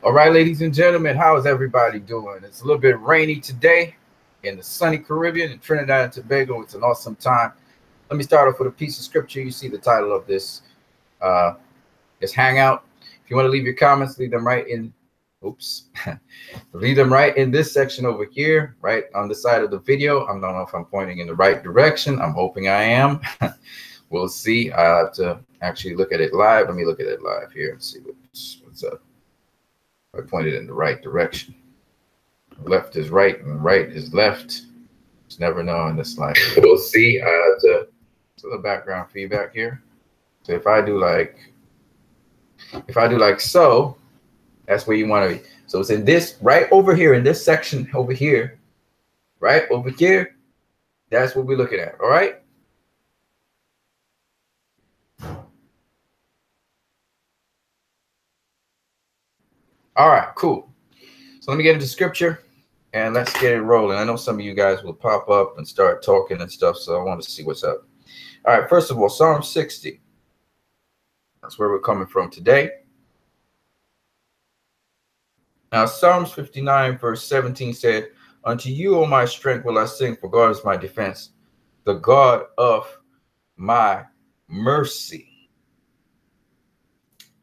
All right, ladies and gentlemen, how is everybody doing? It's a little bit rainy today in the sunny Caribbean in Trinidad and Tobago. It's an awesome time. Let me start off with a piece of scripture. You see the title of uh, this hangout. If you want to leave your comments, leave them right in. Oops, leave them right in this section over here, right on the side of the video. I don't know if I'm pointing in the right direction. I'm hoping I am. We'll see. I have to actually look at it live. Let me look at it live here and see what's up. I pointed in the right direction. Left is right and right is left. Just never know in this life. We'll see. I have to the background feedback here. So if I do like so, that's where you want to be. So it's in this right over here in this section over here, right over here. That's what we're looking at. All right. All right, cool. So let me get into scripture and let's get it rolling. I know some of you guys will pop up and start talking and stuff, so I want to see what's up. All right, first of all, Psalm 60. That's where we're coming from today. Now, Psalms 59, verse 17 said, "Unto you, O my strength, will I sing, for God is my defense, the God of my mercy."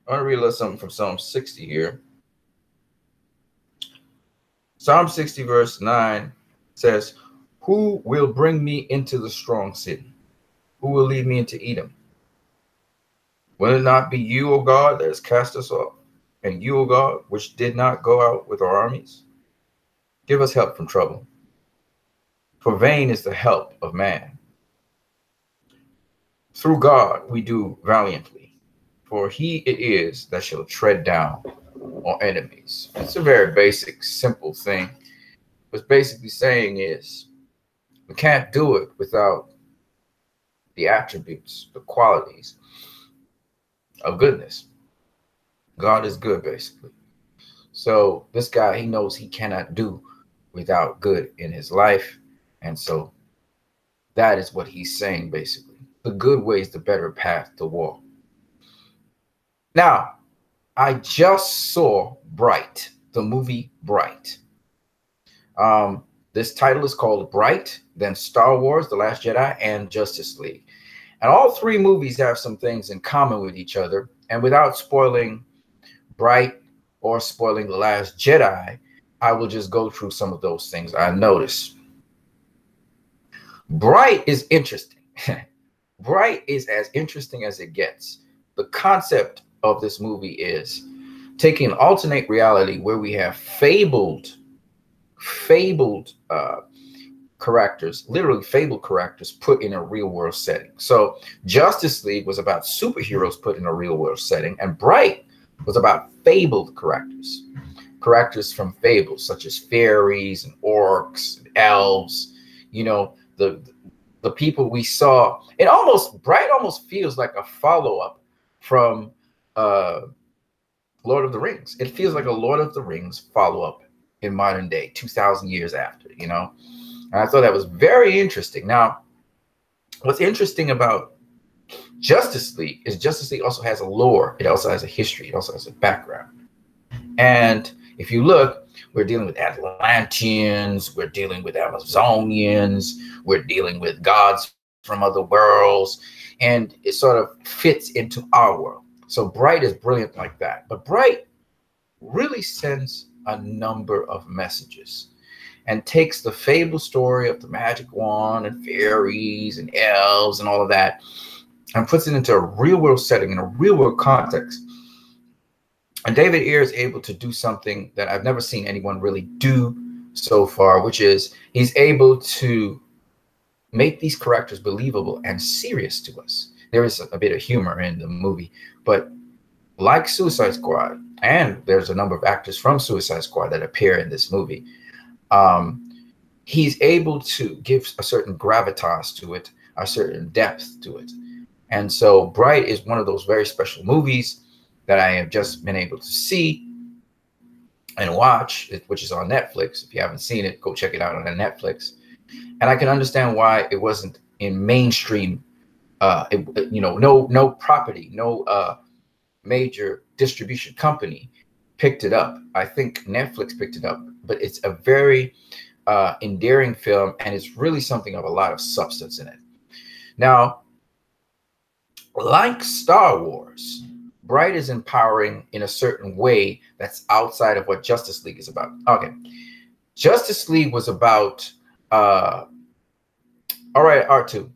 I want to read a little something from Psalm 60 here. Psalm 60, verse 9 says, "Who will bring me into the strong city? Who will lead me into Edom? Will it not be you, O God, that has cast us off? And you, O God, which did not go out with our armies? Give us help from trouble. For vain is the help of man. Through God we do valiantly, for he it is that shall tread down our enemies." It's a very basic, simple thing. What's basically saying is we can't do it without the attributes, the qualities of goodness. God is good, basically. So this guy, he knows he cannot do without good in his life. And so that is what he's saying, basically. The good way is the better path to walk. Now, I just saw Bright, the movie Bright. This title is called Bright, then Star Wars, The Last Jedi, and Justice League. And all three movies have some things in common with each other. And without spoiling Bright or spoiling The Last Jedi, I will just go through some of those things I noticed. Bright is interesting. Bright is as interesting as it gets. The concept of this movie is taking an alternate reality where we have fabled characters, literally fabled characters put in a real world setting. So Justice League was about superheroes put in a real world setting, and Bright was about fabled characters from fables such as fairies and orcs and elves. You know, the people we saw. Bright almost feels like a follow-up from Lord of the Rings. It feels like a Lord of the Rings follow-up in modern day, 2,000 years after, you know. And I thought that was very interesting. Now, what's interesting about Justice League is Justice League also has a lore. It also has a history. It also has a background. And if you look, we're dealing with Atlanteans, we're dealing with Amazonians, we're dealing with gods from other worlds, and it sort of fits into our world. So Bright is brilliant like that. But Bright really sends a number of messages and takes the fable story of the magic wand and fairies and elves and all of that and puts it into a real world setting, in a real world context. And David Ayer is able to do something that I've never seen anyone really do so far, which is he's able to make these characters believable and serious to us. There is a bit of humor in the movie, but like Suicide Squad, and there's a number of actors from Suicide Squad that appear in this movie, he's able to give a certain gravitas to it, a certain depth to it. And so Bright is one of those very special movies that I have just been able to see and watch, which is on Netflix. If you haven't seen it, go check it out on Netflix. And I can understand why it wasn't in mainstream, no property, no major distribution company picked it up. I think Netflix picked it up, but it's a very endearing film, and it's really something of a lot of substance in it. Now, like Star Wars, Bright is empowering in a certain way that's outside of what Justice League is about. Okay, Justice League was about, all right, R2.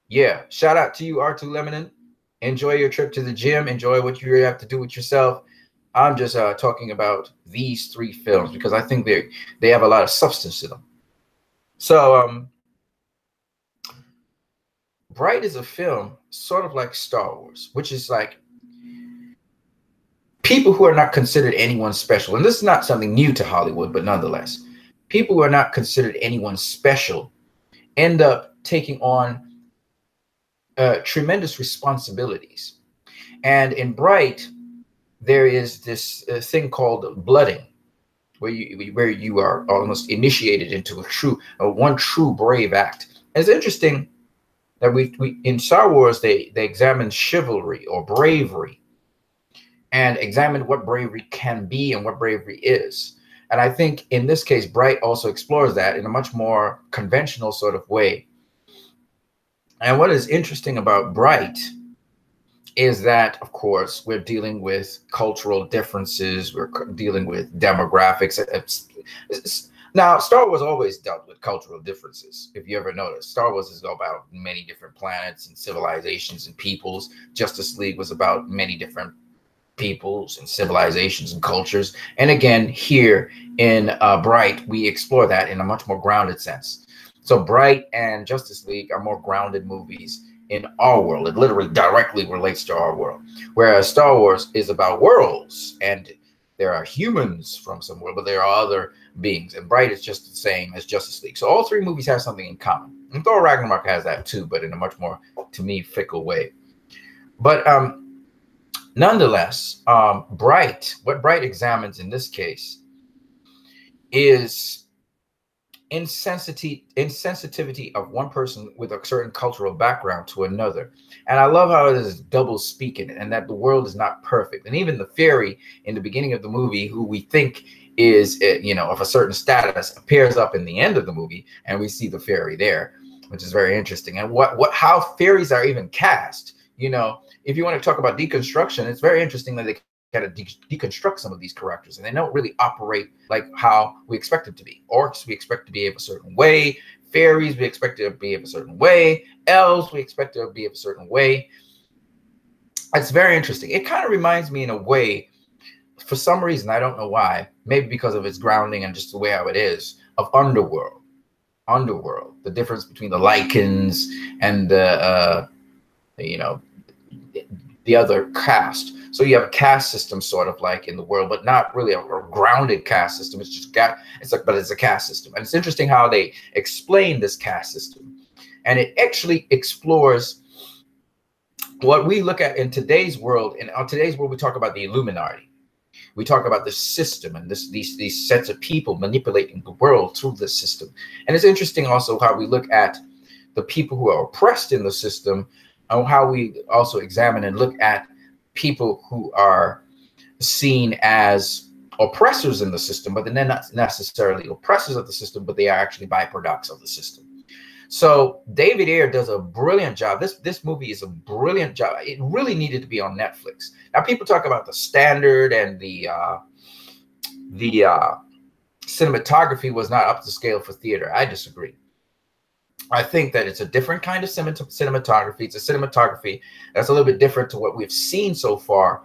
Yeah, shout out to you, R2 Lemonin. Enjoy your trip to the gym. Enjoy what you have to do with yourself. I'm just talking about these three films because I think they have a lot of substance to them. So, Bright is a film sort of like Star Wars, which is like people who are not considered anyone special. And this is not something new to Hollywood, but nonetheless, people who are not considered anyone special end up taking on tremendous responsibilities. And in Bright, there is this thing called blooding, where you are almost initiated into one true brave act. And it's interesting that we in Star Wars they examine chivalry or bravery, and examine what bravery can be and what bravery is. And I think in this case, Bright also explores that in a much more conventional sort of way. And what is interesting about Bright is that, of course, we're dealing with cultural differences. We're dealing with demographics. Now, Star Wars always dealt with cultural differences. If you ever notice, Star Wars is about many different planets and civilizations and peoples. Justice League was about many different peoples and civilizations and cultures. And again, here in Bright, we explore that in a much more grounded sense. So Bright and Justice League are more grounded movies in our world. It literally directly relates to our world. Whereas Star Wars is about worlds, and there are humans from somewhere, but there are other beings. And Bright is just the same as Justice League. So all three movies have something in common. And Thor Ragnarok has that too, but in a much more, to me, fickle way. But nonetheless, what Bright examines in this case is insensitivity of one person with a certain cultural background to another. And I love how it is double speaking, and that the world is not perfect. And even the fairy in the beginning of the movie, who we think is, of a certain status, appears up in the end of the movie, and we see the fairy there, which is very interesting. And how fairies are even cast. If you want to talk about deconstruction, it's very interesting that they kind of deconstruct some of these characters, and they don't really operate like how we expect them to be. Orcs, we expect to behave a certain way. Fairies, we expect to behave a certain way. Elves, we expect to behave a certain way. It's very interesting. It kind of reminds me in a way, for some reason, I don't know why, maybe because of its grounding and just the way how it is, of Underworld. The difference between the Lycans and the other caste. So you have a caste system sort of like in the world, but not really a grounded caste system. It's just but it's a caste system. And it's interesting how they explain this caste system. And it actually explores what we look at in today's world. In today's world, we talk about the Illuminati. We talk about the system and these sets of people manipulating the world through this system. And it's interesting also how we look at the people who are oppressed in the system, and how we also examine and look at people who are seen as oppressors in the system, but they're not necessarily oppressors of the system, but they are actually byproducts of the system. So David Ayer does a brilliant job. This movie is a brilliant job. It really needed to be on Netflix. Now people talk about the standard and the cinematography was not up to scale for theater. I disagree. I think that it's a different kind of cinematography. It's a cinematography that's a little bit different to what we've seen so far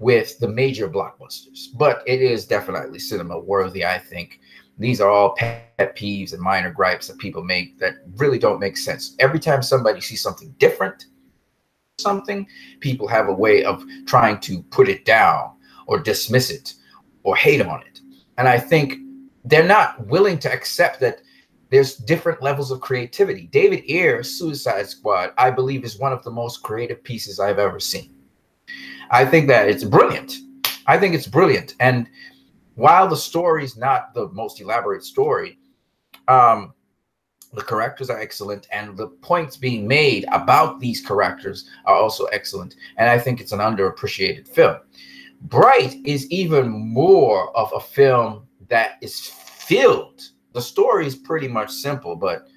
with the major blockbusters. But it is definitely cinema worthy, I think. These are all pet peeves and minor gripes that people make that really don't make sense. Every time somebody sees something different, people have a way of trying to put it down or dismiss it or hate on it. And I think they're not willing to accept that there's different levels of creativity. David Ayer's Suicide Squad, I believe, is one of the most creative pieces I've ever seen. I think that it's brilliant. And while the story is not the most elaborate story, the characters are excellent, and the points being made about these characters are also excellent. And I think it's an underappreciated film. Bright is even more of a film that is filled. The story is pretty much simple, but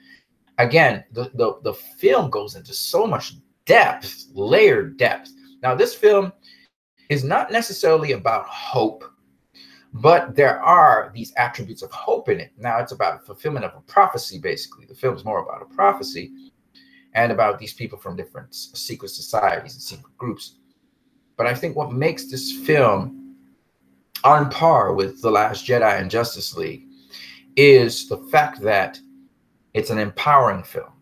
again, the film goes into so much depth, layered depth. Now, this film is not necessarily about hope, but there are these attributes of hope in it. Now, it's about fulfillment of a prophecy, basically. The film is more about a prophecy and about these people from different secret societies and secret groups. But I think what makes this film on par with The Last Jedi and Justice League is the fact that it's an empowering film.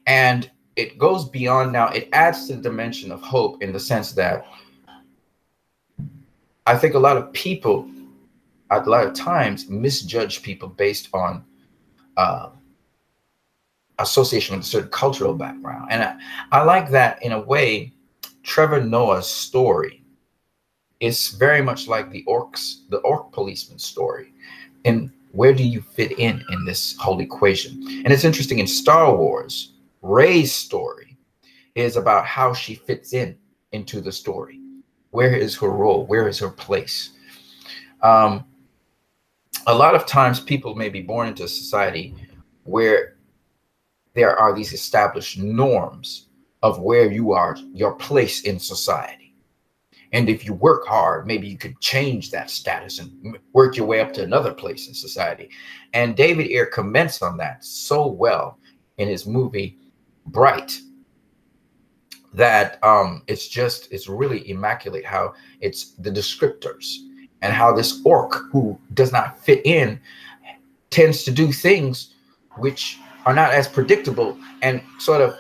And it goes beyond now, it adds to the dimension of hope in the sense that I think a lot of people, a lot of times, misjudge people based on association with a certain cultural background. And I like that in a way. Trevor Noah's story is very much like the orc policeman story. And where do you fit in this whole equation? And it's interesting, in Star Wars, Rey's story is about how she fits into the story. Where is her role? Where is her place? A lot of times people may be born into a society where there are these established norms of where you are, your place in society. And if you work hard, maybe you could change that status and work your way up to another place in society. And David Ayer comments on that so well in his movie Bright that it's really immaculate how it's the descriptors and how this orc who does not fit in tends to do things which are not as predictable and sort of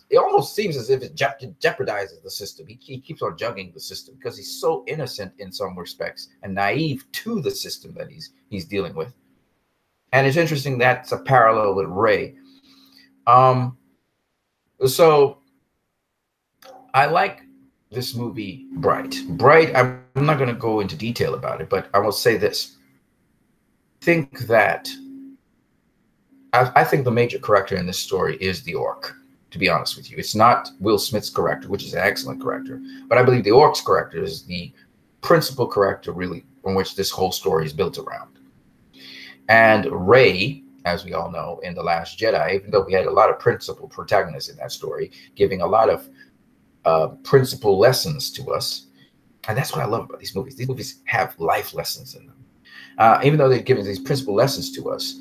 it almost seems as if it jeopardizes the system. He keeps on juggling the system because he's so innocent in some respects and naive to the system that he's dealing with. And it's interesting that's a parallel with Rey. So I like this movie, Bright. Bright, I'm not going to go into detail about it, but I will say this. Think that I think the major character in this story is the orc. To be honest with you, it's not Will Smith's character, which is an excellent character, but I believe the orc's character is the principal character, really, on which this whole story is built around. And Rey, as we all know, in The Last Jedi, even though we had a lot of principal protagonists in that story, giving a lot of principal lessons to us, and that's what I love about these movies. These movies have life lessons in them, even though they're giving these principal lessons to us.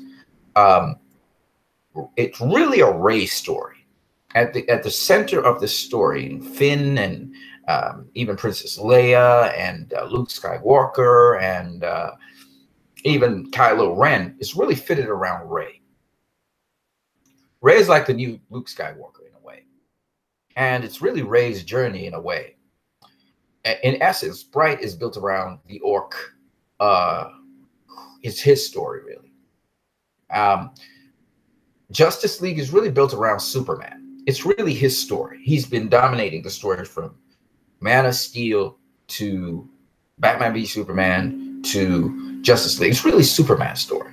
It's really a Rey story. At the center of the story, Finn and even Princess Leia and Luke Skywalker and even Kylo Ren is really fitted around Rey. Rey is like the new Luke Skywalker in a way. And it's really Rey's journey in a way. In essence, Bright is built around the orc. It's his story, really. Justice League is really built around Superman. It's really his story. He's been dominating the story from Man of Steel to Batman v Superman to Justice League. It's really Superman's story.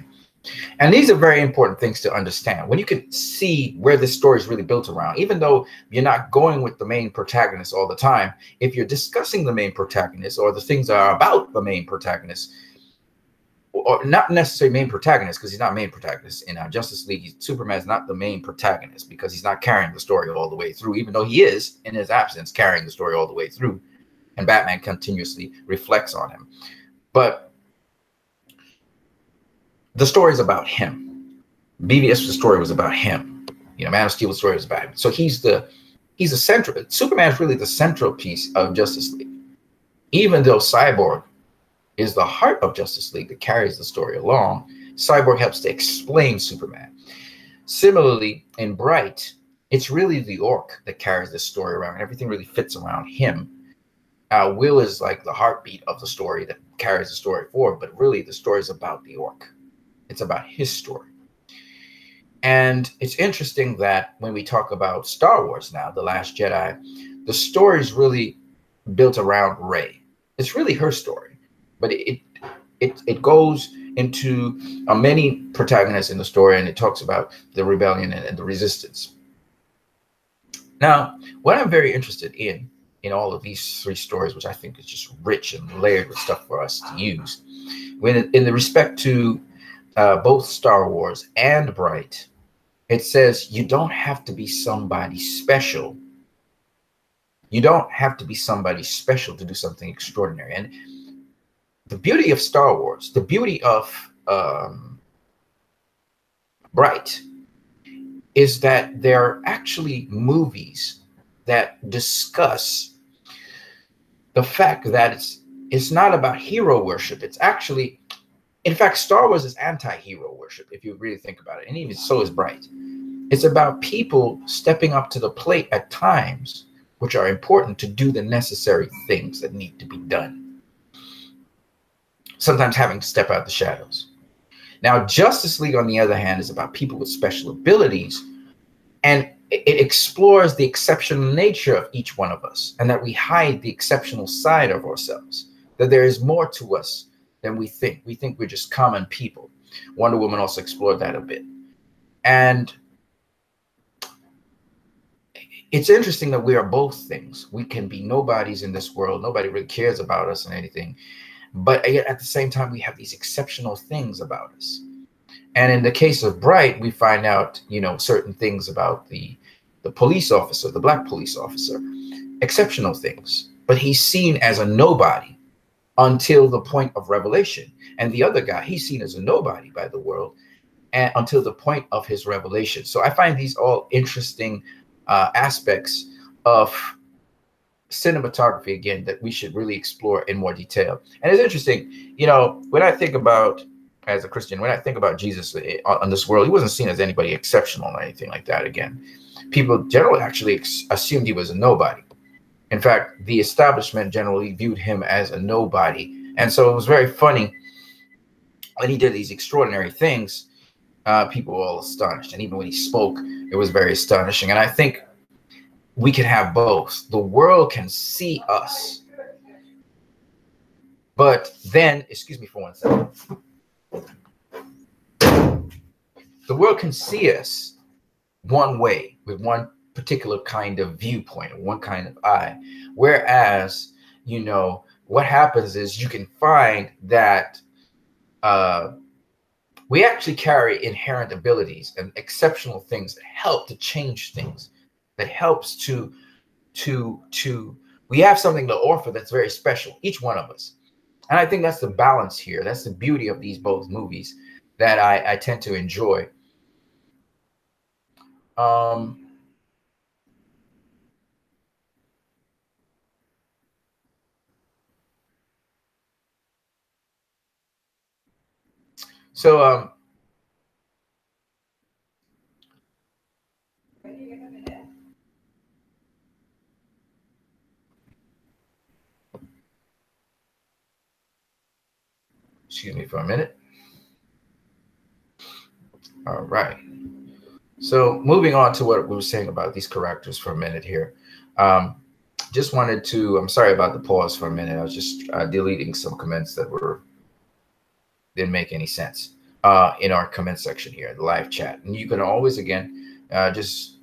And these are very important things to understand. When you can see where this story is really built around, even though you're not going with the main protagonist all the time, if you're discussing the main protagonist or the things that are about the main protagonist, or not necessarily main protagonist, because he's not main protagonist in Justice League. Superman's not the main protagonist because he's not carrying the story all the way through, even though he is, in his absence, carrying the story all the way through. And Batman continuously reflects on him. But the story is about him. BVS, the story was about him. Man of Steel, the story was about him. So he's the central. Superman is really the central piece of Justice League. Even though Cyborg is the heart of Justice League that carries the story along, Cyborg helps to explain Superman. Similarly, in Bright, it's really the orc that carries the story around. Everything really fits around him. Will is like the heartbeat of the story that carries the story forward, but really the story is about the orc. It's about his story. And it's interesting that when we talk about Star Wars now, The Last Jedi, the story is really built around Rey. It's really her story. But it goes into many protagonists in the story, and it talks about the rebellion and the resistance. Now, what I'm very interested in in all of these three stories, which I think is just rich and layered with stuff for us to use. When in the respect to both Star Wars and Bright, it says you don't have to be somebody special. You don't have to be somebody special to do something extraordinary. And the beauty of Star Wars, the beauty of Bright, is that there are actually movies that discuss the fact that it's not about hero worship. It's actually, in fact, Star Wars is anti-hero worship, if you really think about it. And even so is Bright. It's about people stepping up to the plate at times, which are important to do the necessary things that need to be done. Sometimes having to step out the shadows. Now, Justice League, on the other hand, is about people with special abilities, and it explores the exceptional nature of each one of us, and that we hide the exceptional side of ourselves, that there is more to us than we think. We think we're just common people. Wonder Woman also explored that a bit. And it's interesting that we are both things. We can be nobodies in this world. Nobody really cares about us and anything. But yet at the same time, we have these exceptional things about us. And in the case of Bright, we find out, certain things about the police officer, the black police officer, exceptional things. But he's seen as a nobody until the point of revelation. And the other guy, he's seen as a nobody by the world and until the point of his revelation. So I find these all interesting aspects of cinematography, again, that we should really explore in more detail. And it's interesting, when I think about, as a Christian, when I think about Jesus on this world, he wasn't seen as anybody exceptional or anything like that. Again, people generally actually assumed he was a nobody. In fact, the establishment generally viewed him as a nobody. And so it was very funny when he did these extraordinary things. People were all astonished. And even when he spoke, it was very astonishing. And I think we can have both. The world can see us. But then, excuse me for 1 second. The world can see us one way, with one particular kind of viewpoint, or one kind of eye. Whereas, what happens is you can find that we actually carry inherent abilities and exceptional things that help to change things, that helps to we have something to offer that's very special, each one of us. And I think that's the balance here. That's the beauty of these both movies that I tend to enjoy. Excuse me for a minute. All right. So moving on to what we were saying about these characters for a minute here. Just wanted to, I'm sorry about the pause for a minute. I was just deleting some comments that didn't make any sense in our comment section here, the live chat. And you can always, again, just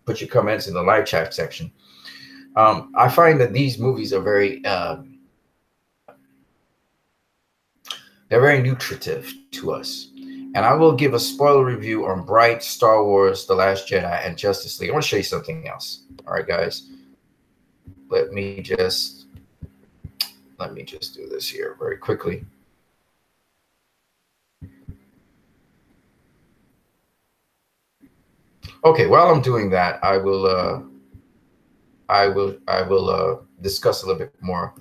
put your comments in the live chat section. I find that these movies are they're very nutritive to us. And I will give a spoiler review on Bright, Star Wars, The Last Jedi, and Justice League. I want to show you something else. All right, guys. Let me just do this here very quickly. Okay, while I'm doing that, I will discuss a little bit more.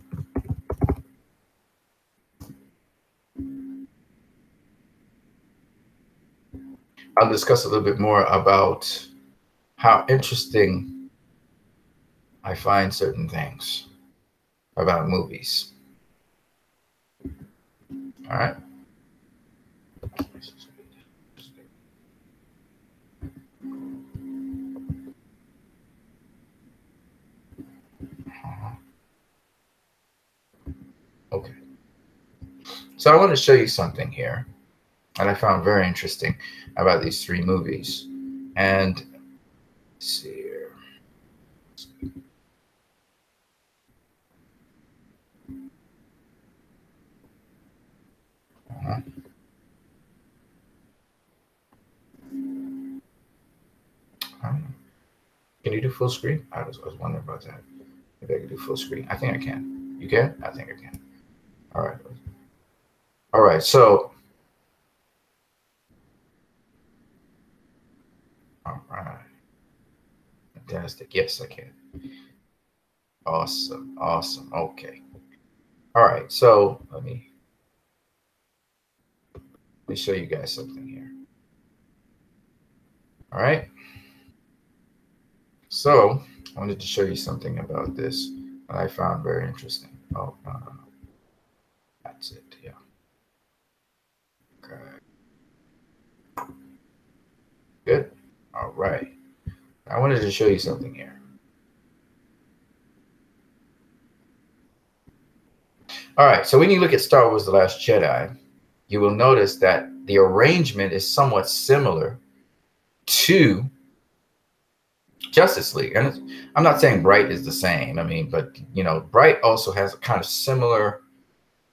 I'll discuss a little bit more about how interesting I find certain things about movies. All right. Okay. So I want to show you something here that I found very interesting about these three movies. And let's see here. Can you do full screen? I was wondering about that. Maybe I can do full screen. I think I can. You can? I think I can. All right. All right. So, all right. Fantastic. Yes, I can. Awesome. Awesome. Okay. All right. So let me show you guys something here. All right. So I wanted to show you something about this that I found very interesting. Oh, no, no, no. That's it. Yeah. Okay. Good. All right. I wanted to show you something here. All right. So when you look at Star Wars: The Last Jedi, you will notice that the arrangement is somewhat similar to Justice League. And I'm not saying Bright is the same. I mean, but Bright also has a kind of similar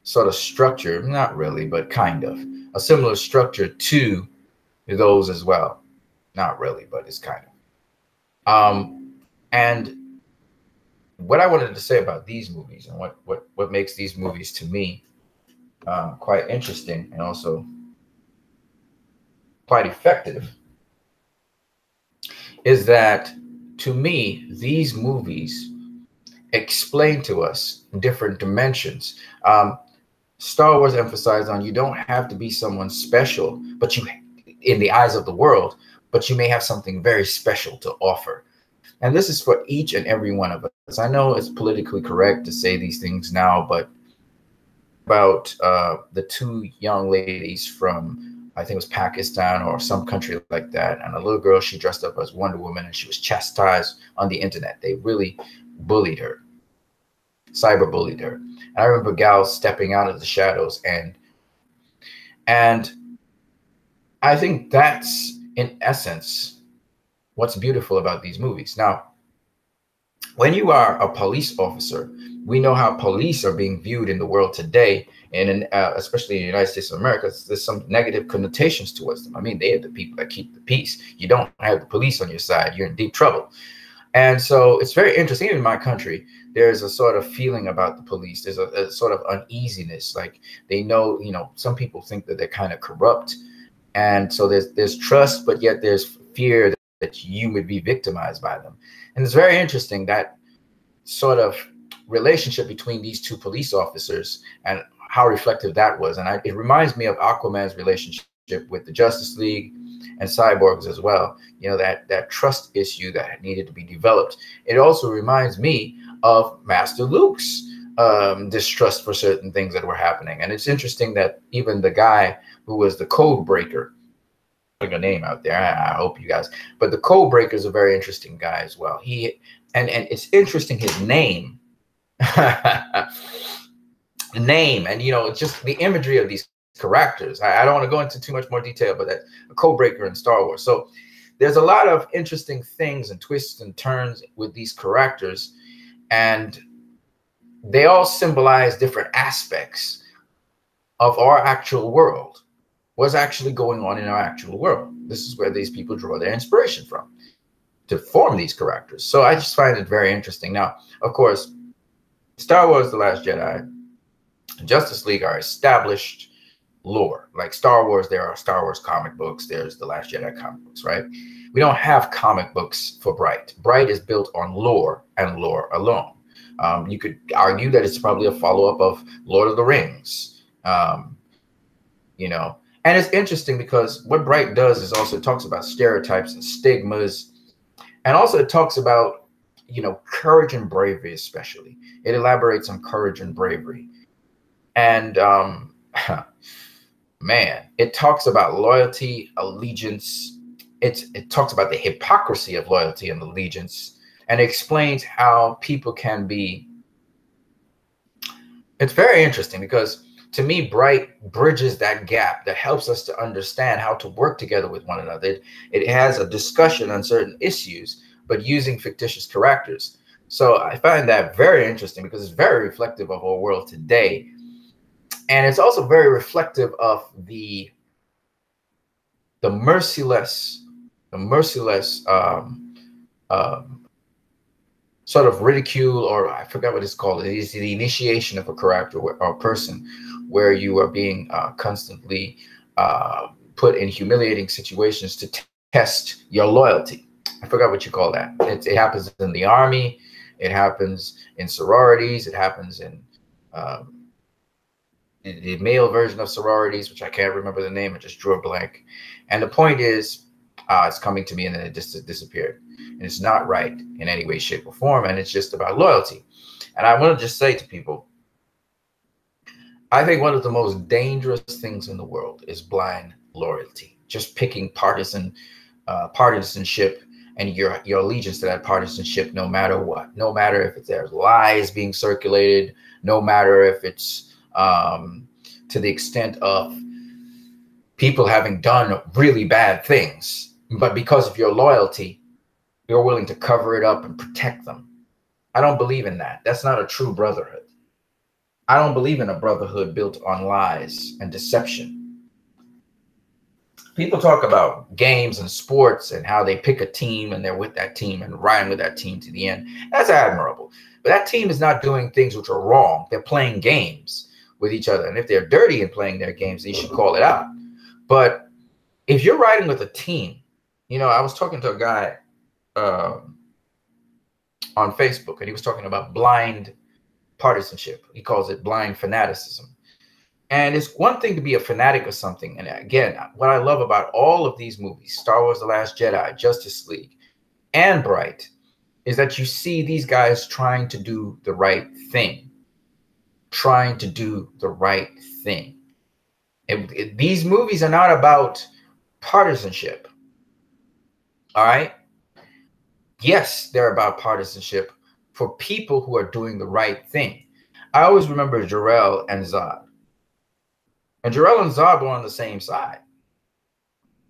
sort of structure. Not really, but kind of a similar structure to those as well. Not really, but it's kind of. And what I wanted to say about these movies and what makes these movies to me quite interesting and also quite effective is that, to me, these movies explain to us different dimensions. Star Wars emphasized on you don't have to be someone special, but you, in the eyes of the world, but you may have something very special to offer. And this is for each and every one of us. I know it's politically correct to say these things now, but about the two young ladies from, I think it was Pakistan or some country like that, and a little girl, she dressed up as Wonder Woman, and she was chastised on the internet. They really bullied her, cyberbullied her. And I remember gals stepping out of the shadows, and I think that's, in essence, what's beautiful about these movies. Now, when you are a police officer, we know how police are being viewed in the world today, and especially in the United States of America. There's some negative connotations towards them. I mean, they are the people that keep the peace. You don't have the police on your side, you're in deep trouble. And so it's very interesting. In my country, there's a sort of feeling about the police. There's a sort of uneasiness. Like they know, some people think that they're kind of corrupt. And so there's trust, but yet there's fear that you would be victimized by them. And it's very interesting, that sort of relationship between these two police officers and how reflective that was. And it reminds me of Aquaman's relationship with the Justice League and cyborgs as well. That trust issue that needed to be developed. It also reminds me of Master Luke's distrust for certain things that were happening. And it's interesting that even the guy who was the code breaker, putting a name out there, I hope you guys, but the code breaker is a very interesting guy as well. And it's interesting, his name, name, and it's just the imagery of these characters. I don't want to go into too much more detail, but that a code breaker in Star Wars. So there's a lot of interesting things and twists and turns with these characters, and they all symbolize different aspects of our actual world. What's actually going on in our actual world. This is where these people draw their inspiration from to form these characters. So I just find it very interesting. Now, of course, Star Wars: The Last Jedi and Justice League are established lore. Like Star Wars, there are Star Wars comic books. There's The Last Jedi comic books, right? We don't have comic books for Bright. Bright is built on lore and lore alone. You could argue that it's probably a follow-up of Lord of the Rings, And it's interesting because what Bright does is also talks about stereotypes and stigmas. And also it talks about, courage and bravery, especially. It elaborates on courage and bravery. And man, it talks about loyalty, allegiance. It talks about the hypocrisy of loyalty and allegiance, and explains how people can be. It's very interesting because, to me, Bright bridges that gap that helps us to understand how to work together with one another. It has a discussion on certain issues, but using fictitious characters. So I find that very interesting because it's very reflective of our world today. And it's also very reflective of the merciless sort of ridicule, or I forgot what it's called. It is the initiation of a character or person where you are being constantly put in humiliating situations to test your loyalty. I forgot what you call that. It happens in the army. It happens in sororities. It happens in the male version of sororities, which I can't remember the name. I just drew a blank. And the point is, it's coming to me and then it just disappeared. And it's not right in any way, shape, or form. And it's just about loyalty. And I want to just say to people, I think one of the most dangerous things in the world is blind loyalty. Just picking partisanship and your allegiance to that partisanship, no matter what. No matter if there's lies being circulated, no matter if it's to the extent of people having done really bad things, but because of your loyalty, you're willing to cover it up and protect them. I don't believe in that. That's not a true brotherhood. I don't believe in a brotherhood built on lies and deception. People talk about games and sports and how they pick a team and they're with that team and riding with that team to the end. That's admirable. But that team is not doing things which are wrong. They're playing games with each other. And if they're dirty in playing their games, they should call it out. But if you're riding with a team, you know, I was talking to a guy on Facebook, and he was talking about blind partisanship. He calls it blind fanaticism. And it's one thing to be a fanatic of something. And again, what I love about all of these movies, Star Wars: The Last Jedi, Justice League, and Bright, is that you see these guys trying to do the right thing. Trying to do the right thing. These movies are not about partisanship. All right? Yes, they're about partisanship for people who are doing the right thing. I always remember Jarrell and Zod. And Jarrell and Zod were on the same side.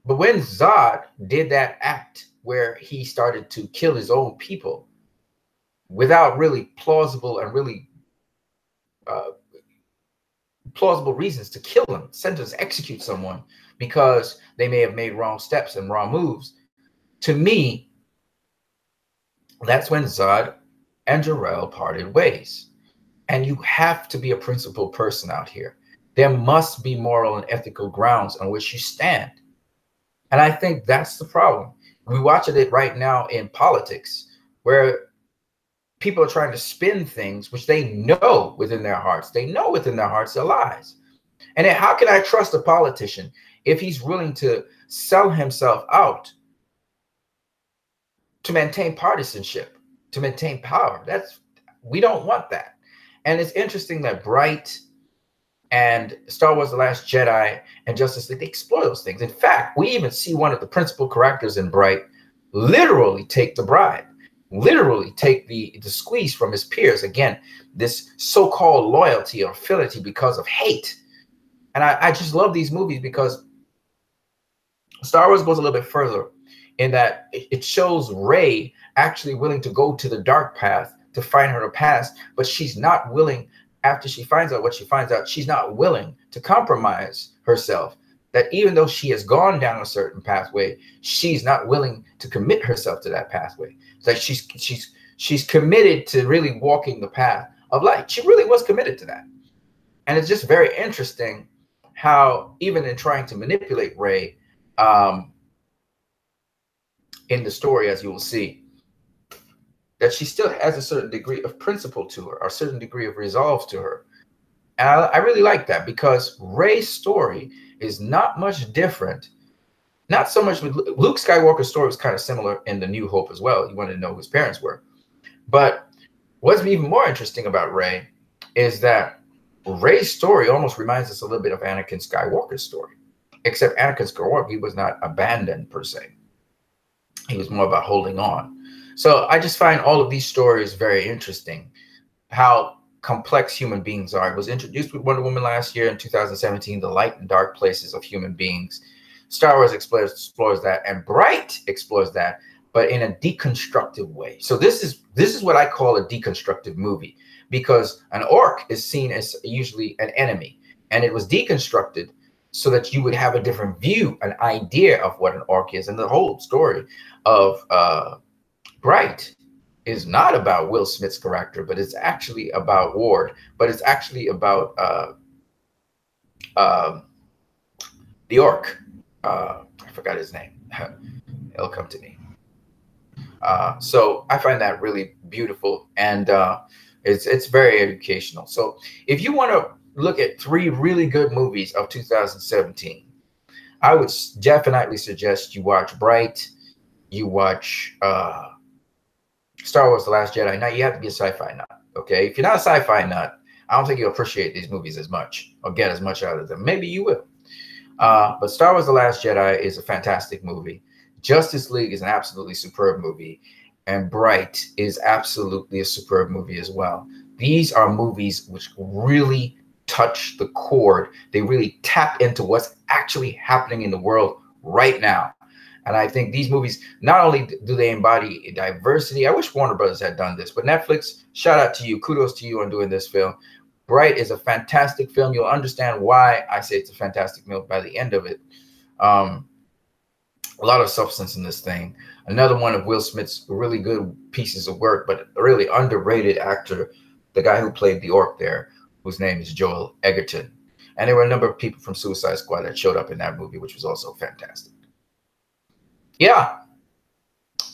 But when Zod did that act where he started to kill his own people without really plausible and really plausible reasons to kill them, sentence, execute someone because they may have made wrong steps and wrong moves, to me, that's when Zod and Jarrell parted ways. And you have to be a principled person out here. There must be moral and ethical grounds on which you stand. And I think that's the problem. We watch it right now in politics, where people are trying to spin things which they know within their hearts. They know within their hearts they're lies. And then how can I trust a politician if he's willing to sell himself out to maintain partisanship, to maintain power? We don't want that. And it's interesting that Bright and Star Wars: The Last Jedi and Justice League, they explore those things. In fact, we even see one of the principal characters in Bright literally take the bribe, literally take the squeeze from his peers. Again, this so-called loyalty or affinity because of hate. And I just love these movies because Star Wars goes a little bit further in that it shows Rey actually willing to go to the dark path to find her past, but she's not willing. After she finds out what she finds out, she's not willing to compromise herself. That even though she has gone down a certain pathway, she's not willing to commit herself to that pathway. It's like she's committed to really walking the path of light. She really was committed to that. And it's just very interesting how even in trying to manipulate Rey in the story, as you will see, that she still has a certain degree of principle to her, or a certain degree of resolve to her. And I really like that, because Rey's story is not much different. Not so much with Luke Skywalker's story was kind of similar in The New Hope as well. He wanted to know who his parents were. But what's even more interesting about Rey is that Rey's story almost reminds us a little bit of Anakin Skywalker's story, except Anakin Skywalker, he was not abandoned per se. He was more about holding on. So I just find all of these stories very interesting, how complex human beings are. It was introduced with Wonder Woman last year in 2017, the light and dark places of human beings. Star Wars explores that, and Bright explores that, but in a deconstructive way. So this is what I call a deconstructive movie, because an orc is seen as usually an enemy, and it was deconstructed so that you would have a different view, an idea of what an orc is. And the whole story of Bright is not about Will Smith's character, but it's actually about Ward. But it's actually about uh, the orc. I forgot his name. It'll come to me. So I find that really beautiful, and it's very educational. So if you want to look at 3 really good movies of 2017, I would definitely suggest you watch Bright, you watch Star Wars: The Last Jedi. Now you have to be a sci-fi nut, okay? If you're not a sci-fi nut, I don't think you'll appreciate these movies as much or get as much out of them. Maybe you will. But Star Wars: The Last Jedi is a fantastic movie. Justice League is an absolutely superb movie. And Bright is absolutely a superb movie as well. These are movies which really touch the chord. They really tap into what's actually happening in the world right now. And I think these movies, not only do they embody diversity, I wish Warner Brothers had done this, but Netflix, shout out to you. Kudos to you on doing this film. Bright is a fantastic film. You'll understand why I say it's a fantastic film by the end of it. A lot of substance in this thing. Another one of Will Smith's really good pieces of work, but a really underrated actor, the guy who played the orc there, whose name is Joel Edgerton. And there were a number of people from Suicide Squad that showed up in that movie, which was also fantastic. Yeah.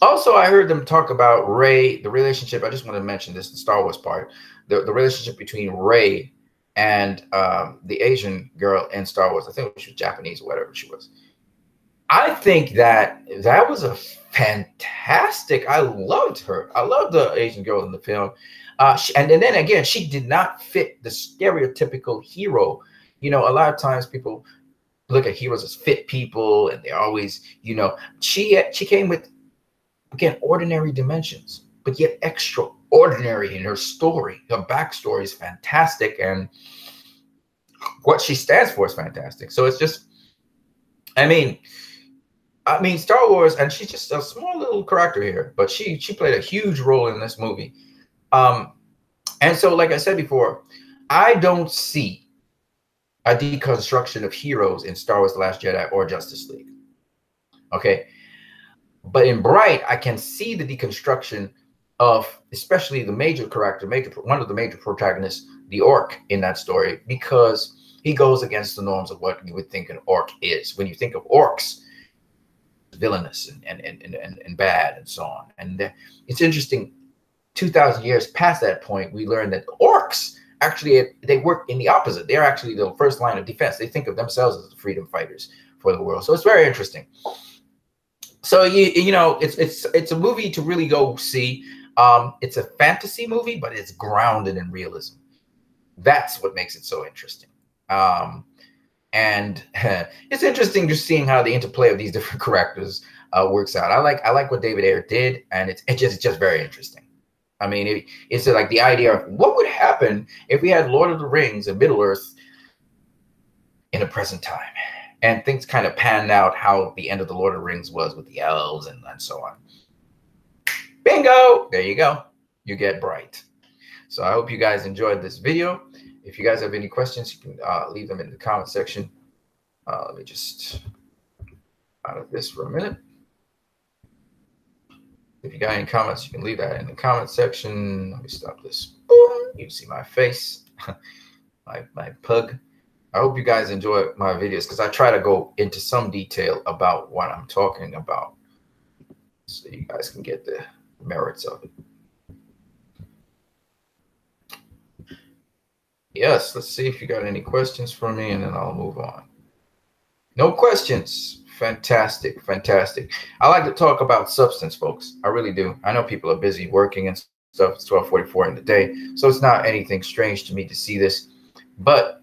Also, I heard them talk about Rey, the relationship. I just want to mention this, the Star Wars part, the relationship between Rey and the Asian girl in Star Wars. I think she was Japanese or whatever she was. I think that was a fantastic. I loved her. I loved the Asian girl in the film. And then again, she did not fit the stereotypical hero. You know, a lot of times people look at heroes as fit people, and they're always, you know, she came with, again, ordinary dimensions, but yet extraordinary in her story. Her backstory is fantastic, and what she stands for is fantastic. So it's just, I mean, Star Wars, and she's just a small little character here, but she played a huge role in this movie. And so, like I said before, I don't see a deconstruction of heroes in Star Wars: The Last Jedi or Justice League. Okay. But in Bright, I can see the deconstruction of especially the major character, one of the major protagonists, the orc in that story, because he goes against the norms of what you would think an orc is. When you think of orcs, villainous and bad and so on. And it's interesting, 2,000 years past that point, we learned that orcs actually, they work in the opposite. They're actually the first line of defense. They think of themselves as the freedom fighters for the world. So it's very interesting. So you know, it's a movie to really go see. It's a fantasy movie, but it's grounded in realism. That's what makes it so interesting. And it's interesting just seeing how the interplay of these different characters works out. I like what David Ayer did, and it's just very interesting. I mean, it's like the idea of what would happen if we had Lord of the Rings and Middle Earth in the present time, and things kind of panned out how the end of the Lord of the Rings was with the elves and so on. Bingo! There you go. You get Bright. So I hope you guys enjoyed this video. If you guys have any questions, you can leave them in the comment section. Let me just out of this for a minute. If you got any comments, you can leave that in the comment section. Let me stop this. Boom! You can see my face, my pug. I hope you guys enjoy my videos because I try to go into some detail about what I'm talking about, so you guys can get the merits of it. Yes, let's see if you got any questions for me, and then I'll move on. No questions. Fantastic, fantastic. I like to talk about substance, folks. I really do. I know people are busy working and stuff. It's 12:44 in the day, so it's not anything strange to me to see this. But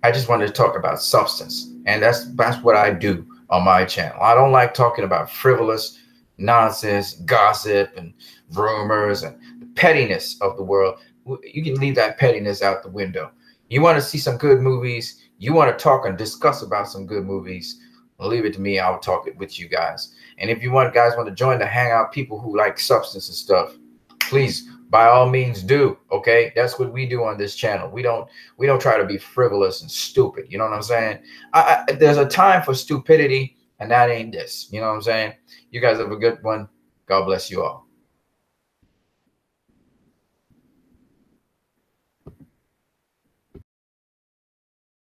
I just wanted to talk about substance, and that's what I do on my channel. I don't like talking about frivolous nonsense, gossip, and rumors, and the pettiness of the world. You can leave that pettiness out the window. You want to see some good movies, you want to talk and discuss about some good movies, leave it to me. I'll talk it with you guys. And if you guys want to join the hangout, people who like substance and stuff, please, by all means do. Okay, that's what we do on this channel. We don't try to be frivolous and stupid. You know what I'm saying? There's a time for stupidity, and that ain't this. You know what I'm saying? You guys have a good one. God bless you all.